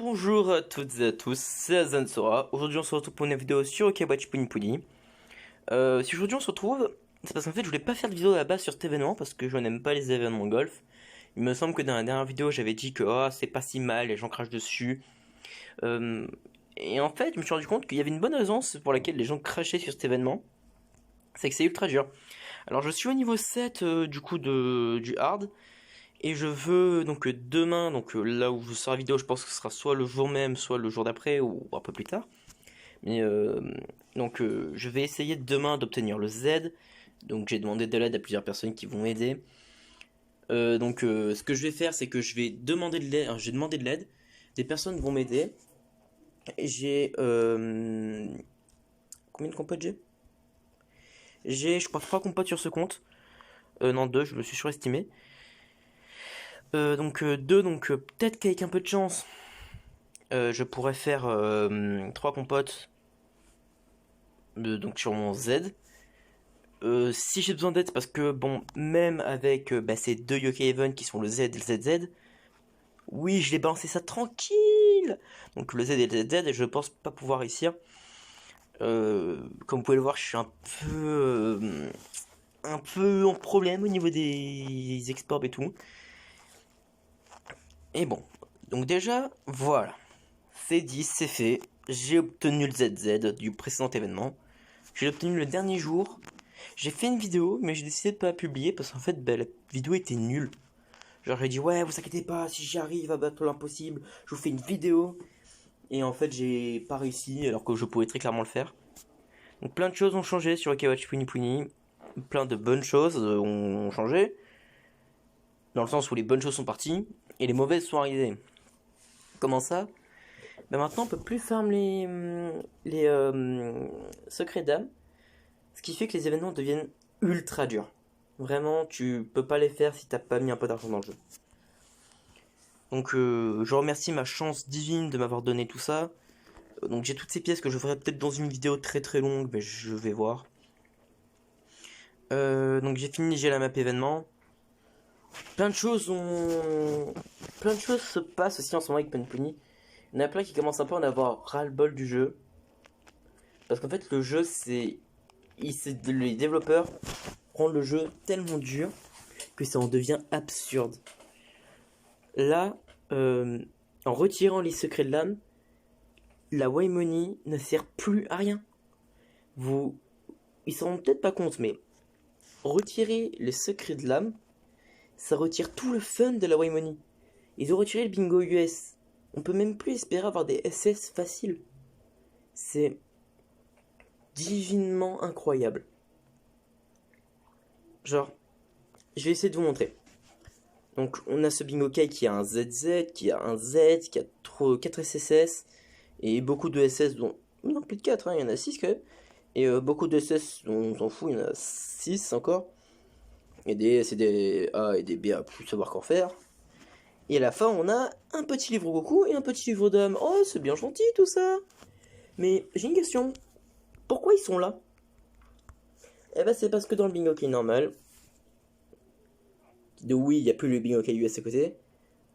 Bonjour à toutes et à tous, c'est Azansora. Aujourd'hui on se retrouve pour une vidéo sur Okawachi Puni Puni. Si aujourd'hui on se retrouve, c'est parce qu'en fait je voulais pas faire de vidéo à la base sur cet événement parce que je n'aime pas les événements golf. Il me semble que dans la dernière vidéo j'avais dit que c'est pas si mal, les gens crachent dessus. Euh, et en fait je me suis rendu compte qu'il y avait une bonne raison pour laquelle les gens crachaient sur cet événement. C'est que c'est ultra dur. Alors je suis au niveau 7 du coup du hard. Et je veux donc demain, là où sort la vidéo, je pense que ce sera soit le jour même, soit le jour d'après, ou un peu plus tard. Mais je vais essayer demain d'obtenir le Z. Donc j'ai demandé de l'aide à plusieurs personnes qui vont m'aider. Ce que je vais faire, c'est que je vais demander de l'aide. J'ai demandé de l'aide. Des personnes vont m'aider. J'ai combien de compotes j'ai? J'ai, je crois, 3 compotes sur ce compte. Non, 2, je me suis surestimé. Deux, peut-être qu'avec un peu de chance, je pourrais faire 3 compotes donc sur mon Z. Si j'ai besoin d'aide, parce que bon, même avec ces deux Yokai Even qui sont le Z et le ZZ, oui, je l'ai balancé ça tranquille. Donc le Z et le ZZ, et je pense pas pouvoir réussir. Comme vous pouvez le voir, je suis un peu en problème au niveau des exports et tout. Et bon, donc déjà, voilà. C'est dit, c'est fait. J'ai obtenu le ZZ du précédent événement. Je l'ai obtenu le dernier jour. J'ai fait une vidéo, mais j'ai décidé de pas la publier parce qu'en fait, la vidéo était nulle. Genre, j'ai dit, ouais, vous inquiétez pas, si j'arrive à battre l'impossible, je vous fais une vidéo. Et en fait, j'ai pas réussi alors que je pouvais très clairement le faire. Donc, plein de choses ont changé sur Okawachi Puni Puni. Plein de bonnes choses ont changé. Dans le sens où les bonnes choses sont parties et les mauvaises sont arrivées. Comment ça? Maintenant on peut plus farm les secrets d'âme. Ce qui fait que les événements deviennent ultra durs. Vraiment, tu peux pas les faire si t'as pas mis un peu d'argent dans le jeu. Donc je remercie ma chance divine de m'avoir donné tout ça. Donc j'ai toutes ces pièces que je ferai peut-être dans une vidéo très très longue, mais je vais voir. Donc j'ai fini, j'ai la map événement. Plein de choses se passent aussi en ce moment avec Puni Puni. Il y en a plein qui commencent un peu à en avoir ras-le-bol du jeu. Parce qu'en fait le jeu les développeurs rendent le jeu tellement dur que ça en devient absurde. Là, en retirant les secrets de l'âme, la Waimoni ne sert plus à rien. Ils s'en rendent peut-être pas compte, mais retirer les secrets de l'âme, ça retire tout le fun de la Waimoni. Ils ont retiré le bingo US. On peut même plus espérer avoir des SS faciles. C'est divinement incroyable. Genre, je vais essayer de vous montrer. Donc, on a ce bingo kai qui a un ZZ, qui a un Z, qui a 4 SSS, et beaucoup de SS dont... Non, plus de 4, hein, il y en a 6 quand même. Et beaucoup de SS dont on s'en fout, il y en a 6 encore. Et des S et des A et des B à plus savoir qu'en faire. Et à la fin, on a un petit livre Goku et un petit livre d'âme. Oh, c'est bien gentil tout ça. Mais j'ai une question. Pourquoi ils sont là? Eh ben, c'est parce que dans le bingo kai normal, oui, il n'y a plus le bingo kai US à côté.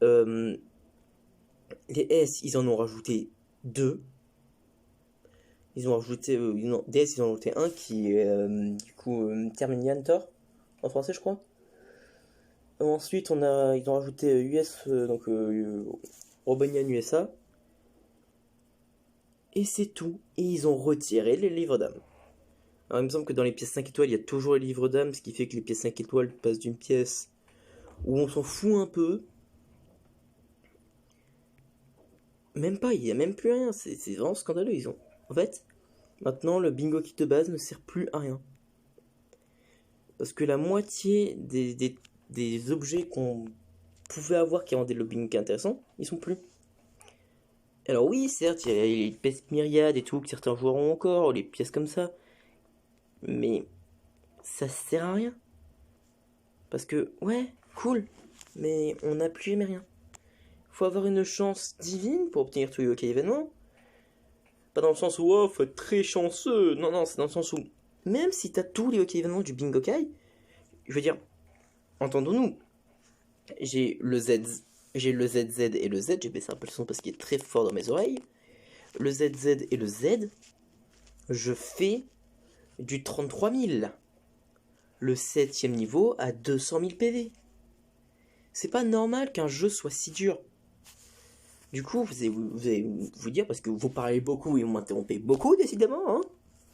Les S, ils en ont rajouté 2. Ils ont rajouté. DS, ils en ont rajouté un qui est du coup Terminator en français, je crois. Ensuite, ils ont rajouté US, Robonian USA. Et c'est tout. Et ils ont retiré les livres d'âme. Alors, il me semble que dans les pièces 5 étoiles, il y a toujours les livres d'âme, ce qui fait que les pièces 5 étoiles passent d'une pièce où on s'en fout un peu. Même pas, il n'y a même plus rien. C'est vraiment scandaleux. En fait, maintenant, le bingo kit de base ne sert plus à rien. Parce que la moitié des objets qu'on pouvait avoir qui rendaient le bingo intéressant, ils sont plus. Alors oui, certes, il y a les pièces myriades et tout, que certains joueurs ont encore, les pièces comme ça. Mais ça sert à rien. Parce que, ouais, cool, mais on n'a plus jamais rien. Faut avoir une chance divine pour obtenir tous les Yokai événements. Pas dans le sens où, oh, faut être très chanceux. Non, non, c'est dans le sens où, même si t'as tous les Yokai événements du Bingo Kai, je veux dire, entendons-nous, j'ai le Z, j'ai le ZZ et le Z, j'ai baissé un peu le son parce qu'il est très fort dans mes oreilles. Le ZZ et le Z, je fais du 33 000. Le 7ème niveau à 200 000 PV. C'est pas normal qu'un jeu soit si dur. Du coup, vous allez vous dire, parce que vous parlez beaucoup et vous m'interrompez beaucoup, décidément, hein.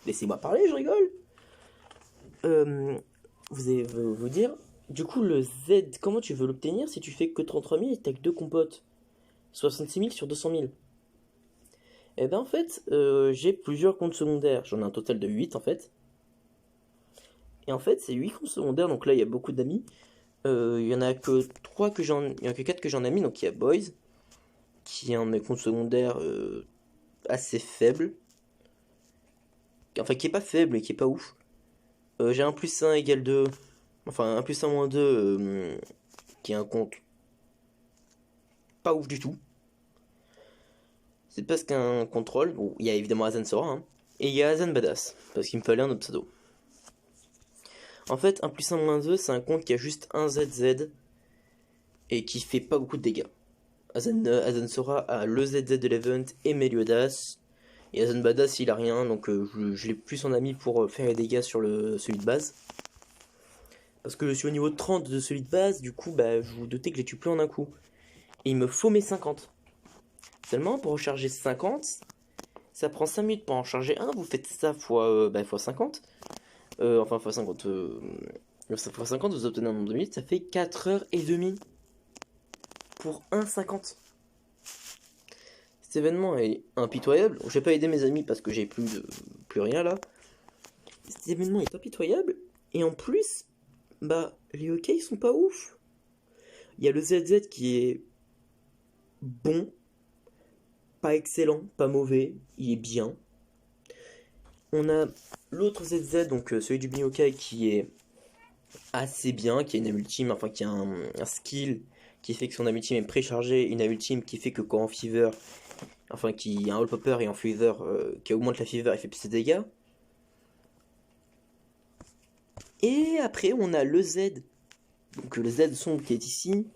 Laissez-moi parler, je rigole. Vous allez vous dire, du coup, le Z, comment tu veux l'obtenir si tu fais que 33 000 et t'as que 2 compotes 66 000 sur 200 000. Eh ben, en fait, j'ai plusieurs comptes secondaires. J'en ai un total de 8, en fait. Et en fait, c'est 8 comptes secondaires, donc là, il y a beaucoup d'amis. Il y en a que 3 que j'en... Il y en a que 4 que j'en ai mis, donc il y a Boys, qui est un de mes comptes secondaires assez faible. Enfin, qui est pas faible et qui est pas ouf. J'ai un plus 1 égale 2. Enfin, un plus 1 moins 2, qui est un compte pas ouf du tout. C'est parce qu'un contrôle. Bon, il y a évidemment Azen Sora, hein. Et il y a Azen Badass, parce qu'il me fallait un autre pseudo. En fait, un plus 1 moins 2, c'est un compte qui a juste un ZZ et qui fait pas beaucoup de dégâts. Azen Sora a le ZZ de l'event et Meliodas. Et Azen Badass il a rien, donc je l'ai plus en ami pour faire les dégâts sur celui de base. Parce que je suis au niveau 30 de celui de base, du coup bah, je vous doutez que je les tue plus en un coup. Et il me faut mes 50. Seulement pour recharger 50, ça prend 5 minutes pour en charger un, vous faites ça fois 50. Enfin fois 50, fois 50 vous obtenez un nombre de minutes, ça fait 4h30 pour 1,50. Cet événement est impitoyable. Je vais pas aider mes amis parce que j'ai plus rien là. Cet événement est impitoyable. Et en plus, bah les hockey ils sont pas ouf. Il y a le ZZ qui est bon, pas excellent, pas mauvais, il est bien. On a l'autre ZZ, donc celui du Binyokai qui est assez bien, qui a une ultime, enfin qui a un skill qui fait que son ultime est préchargé, une ultime qui fait que quand en fever, enfin qui a un all popper et en fever qui augmente la fever et fait plus de dégâts. Et après on a le Z, donc le Z sombre qui est ici,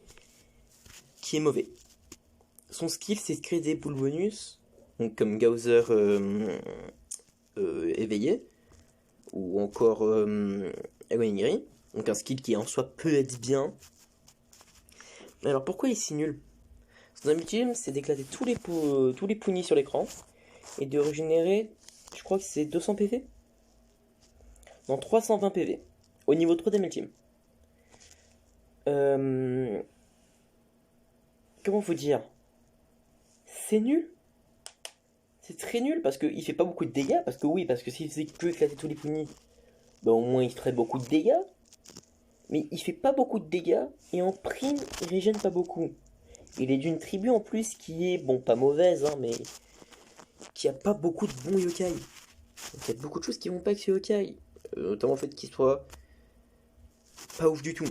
qui est mauvais. Son skill c'est de créer des boules bonus, donc comme Gauser éveillé, ou encore Aguinigri, donc un skill qui en soi peut être bien. Mais alors pourquoi il est si nul? Son ultime c'est d'éclater tous les punis sur l'écran et de régénérer, je crois que c'est 200 PV dans 320 PV au niveau 3 d'Ultime. Comment vous dire? C'est nul. C'est très nul parce qu'il fait pas beaucoup de dégâts. Parce que s'il faisait que éclater tous les punis, bah au moins il ferait beaucoup de dégâts. Mais il fait pas beaucoup de dégâts et en prime il régène pas beaucoup. Il est d'une tribu en plus qui est, bon, pas mauvaise, hein, mais qui a pas beaucoup de bons yokai. Donc il y a beaucoup de choses qui vont pas avec ce yokai. Notamment le fait qu'il soit pas ouf du tout.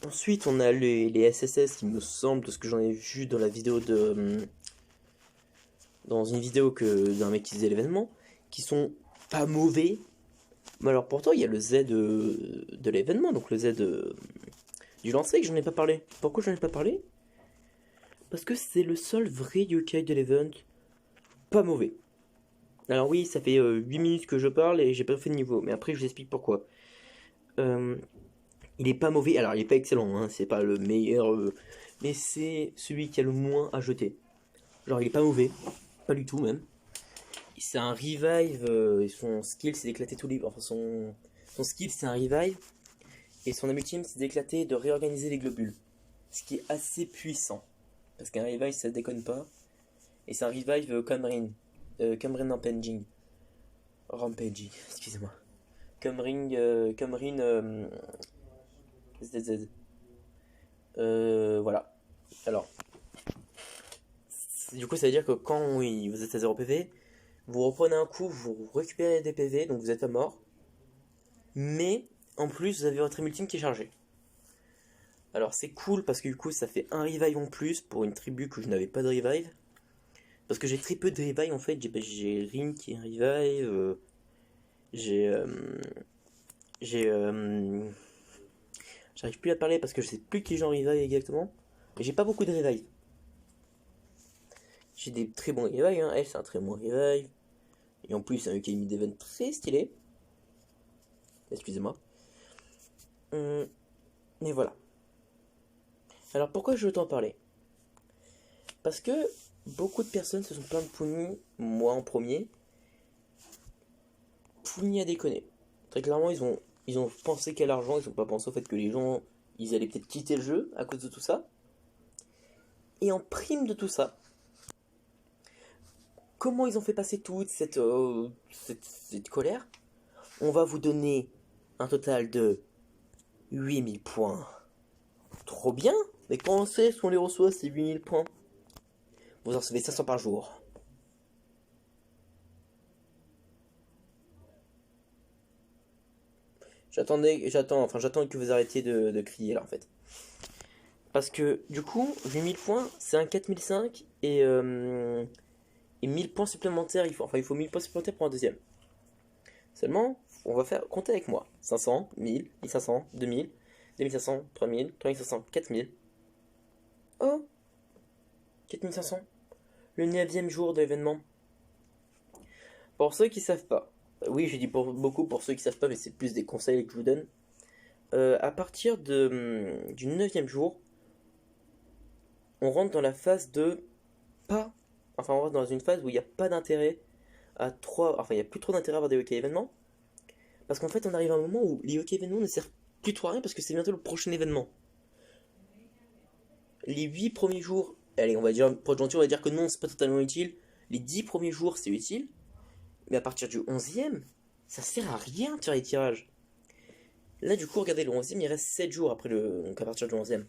Ensuite, on a les SSS qui me semble, de ce que j'en ai vu dans la vidéo dans une vidéo d'un mec qui faisait l'événement, qui sont pas mauvais. Mais alors pourtant, il y a le Z de l'événement, donc le Z du lancer que j'en ai pas parlé. Pourquoi j'en ai pas parlé? Parce que c'est le seul vrai yokai de l'event pas mauvais. Alors oui, ça fait 8 minutes que je parle et j'ai pas fait de niveau, mais après je vous explique pourquoi. Il est pas mauvais, alors il est pas excellent, hein, c'est pas le meilleur, mais c'est celui qui a le moins à jeter. Genre il est pas mauvais, pas du tout même. C'est un revive, et son skill c'est d'éclater tous les... Enfin son skill c'est un revive, et son ultime c'est d'éclater, de réorganiser les globules. Ce qui est assez puissant. Parce qu'un revive ça déconne pas. Et c'est un revive Camrin. Camrin Rampaging. Rampaging, excusez-moi. Camrin ZZ. Voilà. Alors, du coup, ça veut dire que quand oui, vous êtes à 0 PV, vous reprenez un coup, vous récupérez des PV, donc vous êtes à mort. Mais, en plus, vous avez votre ultime qui est chargé. Alors, c'est cool parce que du coup, ça fait un revive en plus pour une tribu que je n'avais pas de revive. Parce que j'ai très peu de revive en fait. J'ai Ring qui est un revive. J'ai. J'arrive plus à parler parce que je sais plus qui j'en revive exactement. Mais j'ai pas beaucoup de revive. J'ai des très bons revive, hein. Elle, c'est un très bon revive. Et en plus, un UK mid-event très stylé. Excusez-moi. Mais voilà. Alors pourquoi je veux t'en parler? Parce que beaucoup de personnes se sont plaintes de Puni, moi en premier. Puni a déconné. Très clairement, ils ont pensé qu'à l'argent, ils ont pas pensé au fait que les gens, ils allaient peut-être quitter le jeu à cause de tout ça. Et en prime de tout ça, comment ils ont fait passer toute cette colère? On va vous donner un total de 8000 points. Trop bien! Mais quand on sait, si on les reçoit, c'est 8000 points. Vous en recevez 500 par jour. J'attends que vous arrêtiez de crier là en fait. Parce que du coup, 8000 points, c'est un 4005 et 1000 points supplémentaires. Il faut 1000 points supplémentaires pour un deuxième. Seulement, on va faire compter avec moi. 500, 1000, 1500, 2000, 2500, 3000, 3500, 4000. Oh, 4500. Le 9e jour de l'événement. Pour ceux qui savent pas, oui, j'ai dit beaucoup pour ceux qui savent pas, mais c'est plus des conseils que je vous donne. À partir du 9e jour, on rentre dans la phase de pas. Enfin, on rentre dans une phase où il n'y a pas d'intérêt à trois. Enfin, il n'y a plus trop d'intérêt à avoir des hockey événements. Parce qu'en fait, on arrive à un moment où les hockey événements ne servent plus trop à rien parce que c'est bientôt le prochain événement. Les 8 premiers jours, allez, on va dire, pour être gentil, on va dire que non, c'est pas totalement utile. Les 10 premiers jours, c'est utile. Mais à partir du 11e, ça sert à rien de faire les tirages. Là, du coup, regardez, le 11e, il reste 7 jours après donc à partir du 11e.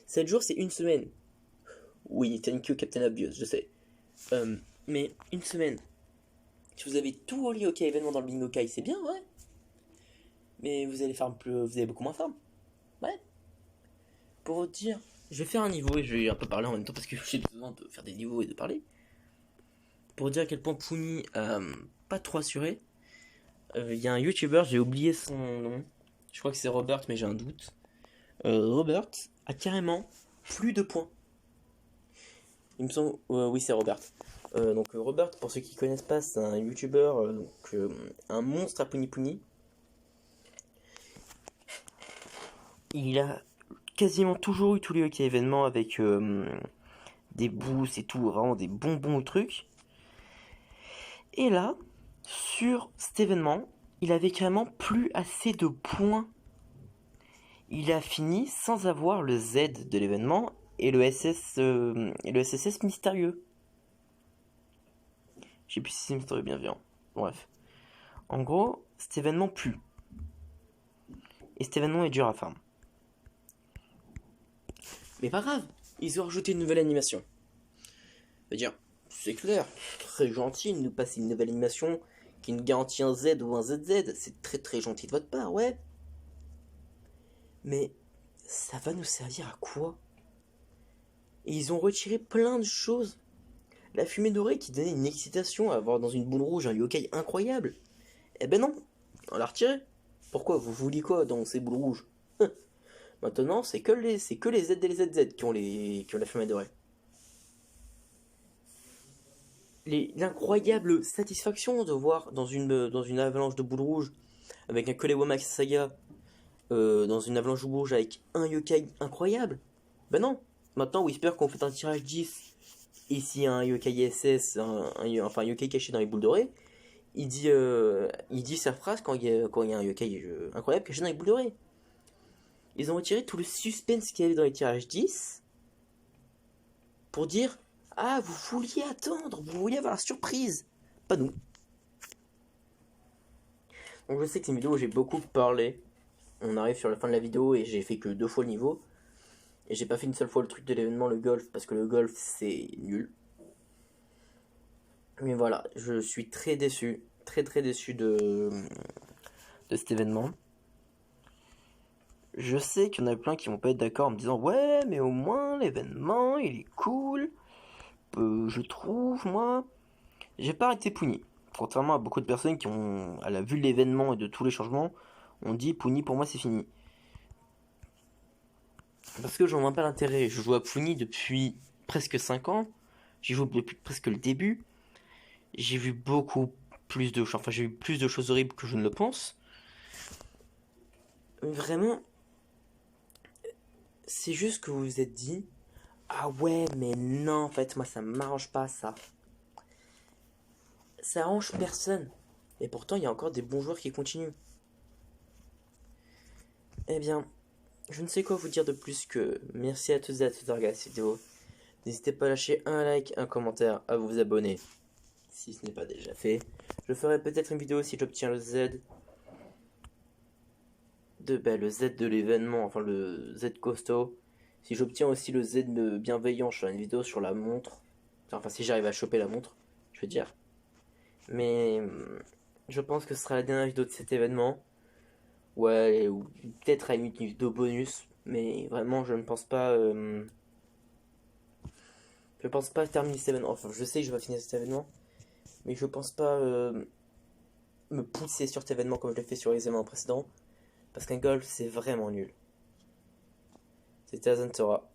7 jours, c'est une semaine. Oui, thank you, Captain Obvious, je sais. Mais une semaine. Si vous avez tout relié au événement dans le bingo kai, c'est bien, ouais. Mais vous allez vous allez beaucoup moins farm. Ouais. Pour vous dire, je vais faire un niveau et je vais un peu parler en même temps parce que j'ai besoin de faire des niveaux et de parler. Pour dire à quel point Puni pas trop assuré. Il y a un YouTuber, j'ai oublié son nom. Je crois que c'est Robert, mais j'ai un doute. Robert a carrément plus de points. Il me semble, oui, c'est Robert. Donc Robert, pour ceux qui connaissent pas, c'est un YouTuber, un monstre à Puni Puni. Il a quasiment toujours eu tous les hockey événements avec des boosts et tout, vraiment des bonbons au truc. Et là, sur cet événement, il avait carrément plus assez de points. Il a fini sans avoir le Z de l'événement et le SSS mystérieux. Je sais plus si c'est mystérieux bienveillant. Bref. En gros, cet événement pue. Et cet événement est dur à farm. Mais pas grave, ils ont rajouté une nouvelle animation. C'est-à-dire, c'est clair, très gentil de nous passer une nouvelle animation qui nous garantit un Z ou un ZZ. C'est très très gentil de votre part, ouais. Mais ça va nous servir à quoi? Et ils ont retiré plein de choses. La fumée dorée qui donnait une excitation à avoir dans une boule rouge un yokai incroyable. Eh ben non, on l'a retiré. Pourquoi? Vous vouliez quoi dans ces boules rouges? Maintenant, c'est que les Z et les ZZ qui ont la fumée dorée. L'incroyable satisfaction de voir dans une avalanche de boules rouges avec un Kole Womax Saga, dans une avalanche rouge avec un yokai incroyable. Ben non, maintenant Whisper qu'on fait un tirage 10 et s'il y a un yokai SS, enfin un yokai caché dans les boules dorées, il dit sa phrase quand il y a un yokai incroyable caché dans les boules dorées. Ils ont retiré tout le suspense qu'il y avait dans les tirages 10 pour dire ah, vous vouliez attendre, vous vouliez avoir la surprise. Pas nous. Donc je sais que c'est une vidéo où j'ai beaucoup parlé. On arrive sur la fin de la vidéo et j'ai fait que 2 fois le niveau. Et j'ai pas fait une seule fois le truc de l'événement, le golf, parce que le golf c'est nul. Mais voilà, je suis très déçu. Très très déçu de cet événement. Je sais qu'il y en a plein qui vont pas être d'accord en me disant ouais mais au moins l'événement il est cool. Je trouve moi. J'ai pas arrêté Puni. Contrairement à beaucoup de personnes qui ont, à la vue de l'événement et de tous les changements, on dit Puni pour moi c'est fini. Parce que j'en vois pas l'intérêt. Je joue à Pfuni depuis presque 5 ans. J'y joue depuis presque le début. J'ai vu beaucoup plus de choses. Enfin, j'ai vu plus de choses horribles que je ne le pense. Mais vraiment, c'est juste que vous vous êtes dit, ah ouais, mais non, en fait, moi ça m'arrange pas ça. Ça arrange personne. Et pourtant, il y a encore des bons joueurs qui continuent. Eh bien, je ne sais quoi vous dire de plus que merci à tous et à toutes d'avoir regardé cette vidéo. N'hésitez pas à lâcher un like, un commentaire, à vous abonner si ce n'est pas déjà fait. Je ferai peut-être une vidéo si j'obtiens le Z le Z de l'événement, enfin le Z costaud. Si j'obtiens aussi le Z de bienveillant, je ferai une vidéo sur la montre. Enfin, si j'arrive à choper la montre, je veux dire. Mais je pense que ce sera la dernière vidéo de cet événement. Ouais, ou peut-être à une vidéo bonus. Mais vraiment, je ne pense pas. Je pense pas terminer cet événement. Enfin, je sais que je vais finir cet événement. Mais je pense pas me pousser sur cet événement comme je l'ai fait sur les événements précédents. Parce qu'un golf, c'est vraiment nul. C'était Azentora.